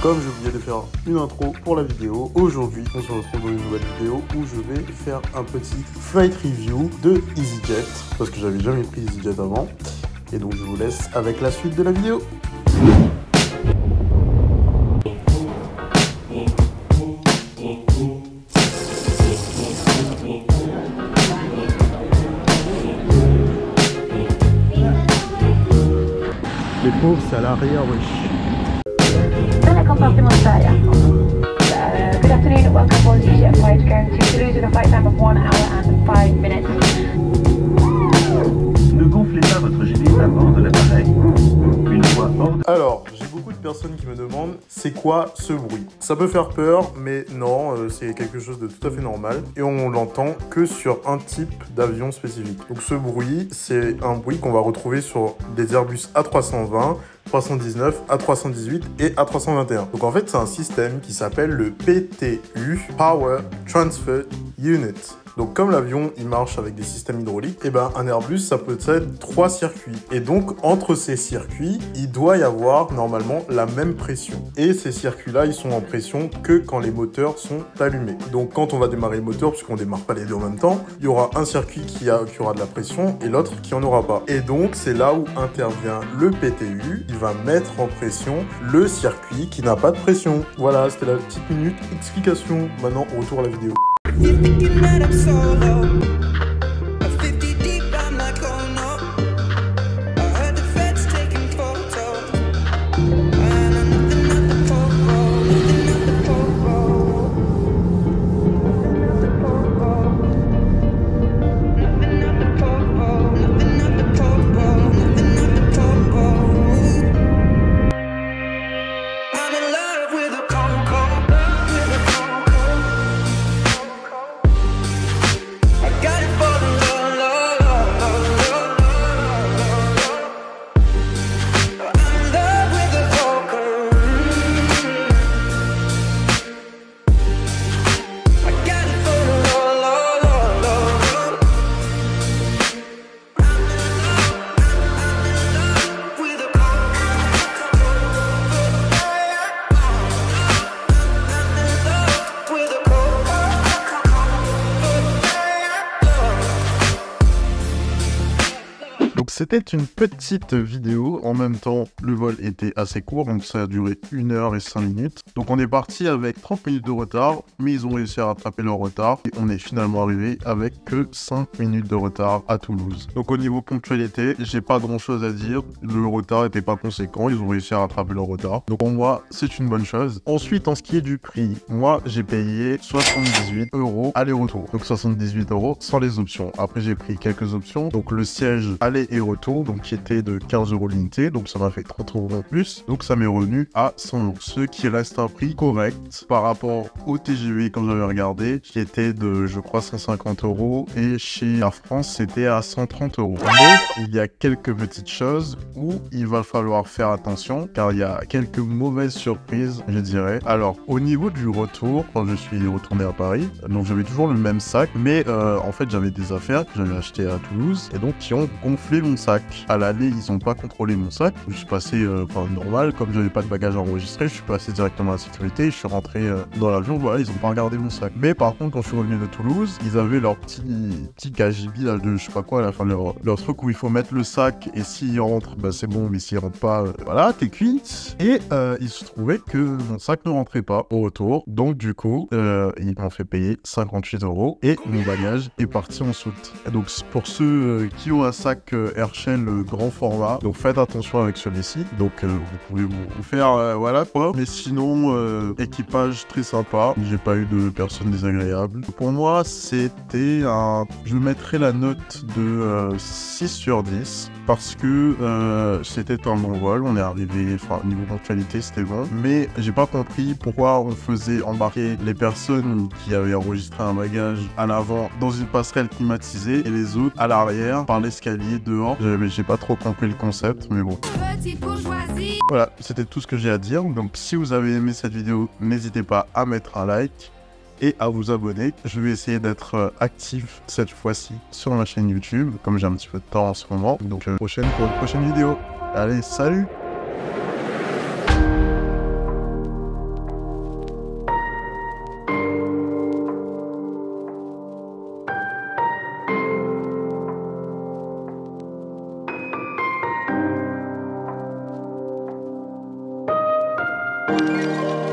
comme j'ai oublié de faire une intro pour la vidéo, aujourd'hui on se retrouve dans une nouvelle vidéo où je vais faire un petit flight review de EasyJet, parce que j'avais jamais pris EasyJet avant. Et donc je vous laisse avec la suite de la vidéo. Les pauvres, c'est à l'arrière, wesh. Compartiment Australia. Good afternoon, welcome aboard EasyJet flight going to Toulouse with a flight time of 1 hour and 5 minutes. Ne gonflez pas votre gilet avant de l'appareil. Une fois hors de... Alors, j'ai beaucoup de personnes qui me demandent c'est quoi ce bruit. Ça peut faire peur, mais non, c'est quelque chose de tout à fait normal. Et on l'entend que sur un type d'avion spécifique. Donc ce bruit, c'est un bruit qu'on va retrouver sur des Airbus A320, 319, A318 et A321. Donc en fait, c'est un système qui s'appelle le PTU, Power Transfer Unit. Donc comme l'avion il marche avec des systèmes hydrauliques, et ben un Airbus ça possède 3 circuits. Et donc entre ces circuits, il doit y avoir normalement la même pression. Et ces circuits-là, ils sont en pression que quand les moteurs sont allumés. Donc quand on va démarrer le moteur, puisqu'on démarre pas les deux en même temps, il y aura un circuit qui aura de la pression et l'autre qui en aura pas. Et donc c'est là où intervient le PTU. Il va mettre en pression le circuit qui n'a pas de pression. Voilà, c'était la petite minute explication. Maintenant, on retourne à la vidéo. You're thinking that I'm solo. At 50 deep, I'm like, oh no. I heard the feds taking photos. And I'm nothing at the popo, nothing at the popo. Nothing at the popo, nothing at the popo, nothing at the popo. I'm in love with a coco, with a coco. Got it for the love, love, love, love, love, love. I'm in love with the vocal. I got it for the love, love, love, love. I'm in love with the vocal. I'm in love with the vocal. Donc c'était une petite vidéo, en même temps le vol était assez court, donc ça a duré 1 heure et 5 minutes. Donc on est parti avec 30 minutes de retard, mais ils ont réussi à rattraper leur retard, et on est finalement arrivé avec que 5 minutes de retard à Toulouse. Donc au niveau ponctualité, j'ai pas grand chose à dire, le retard était pas conséquent, ils ont réussi à rattraper leur retard. Donc pour moi, c'est une bonne chose. Ensuite, en ce qui est du prix, moi j'ai payé 78 € aller-retour, donc 78 € sans les options. Après j'ai pris quelques options, donc le siège aller et retour, donc qui était de 15 € l'unité, donc ça m'a fait 30 € en plus, donc ça m'est revenu à 100 €, ce qui reste un prix correct par rapport au TGV quand j'avais regardé, qui était de je crois 150 €, et chez Air France c'était à 130 €. Mais il y a quelques petites choses où il va falloir faire attention, car il y a quelques mauvaises surprises, je dirais. Alors au niveau du retour, quand je suis retourné à Paris, donc j'avais toujours le même sac, mais en fait j'avais des affaires que j'avais achetées à Toulouse, et donc qui ont gonflé mon sac. À l'aller, ils n'ont pas contrôlé mon sac. Je suis passé normal, comme j'avais pas de bagages enregistrés, je suis passé directement à la sécurité, je suis rentré dans l'avion, voilà, ils ont pas regardé mon sac. Mais par contre, quand je suis revenu de Toulouse, ils avaient leur petit cagibi là de je sais pas quoi, là, enfin leur truc où il faut mettre le sac, et s'il rentre, bah c'est bon, mais s'il rentre pas, voilà, t'es cuite. Et il se trouvait que mon sac ne rentrait pas au retour, donc du coup, ils m'ont fait payer 58 € et mon bagage est parti en soute. Et donc pour ceux qui ont un sac Airchain le grand format, donc faites attention avec celui-ci, donc vous pouvez vous faire voilà quoi. Mais sinon équipage très sympa, j'ai pas eu de personnes désagréables. Pour moi c'était je mettrais la note de 6 sur 10 parce que c'était un bon vol, on est arrivé, enfin niveau ponctualité c'était bon, mais j'ai pas compris pourquoi on faisait embarquer les personnes qui avaient enregistré un bagage à l'avant dans une passerelle climatisée et les autres à l'arrière par l'escalier dehors. J'ai pas trop compris le concept, mais bon. Voilà, c'était tout ce que j'ai à dire. Donc si vous avez aimé cette vidéo, n'hésitez pas à mettre un like et à vous abonner. Je vais essayer d'être actif cette fois-ci sur ma chaîne YouTube, comme j'ai un petit peu de temps en ce moment. Donc prochaine pour une prochaine vidéo. Allez, salut! Thank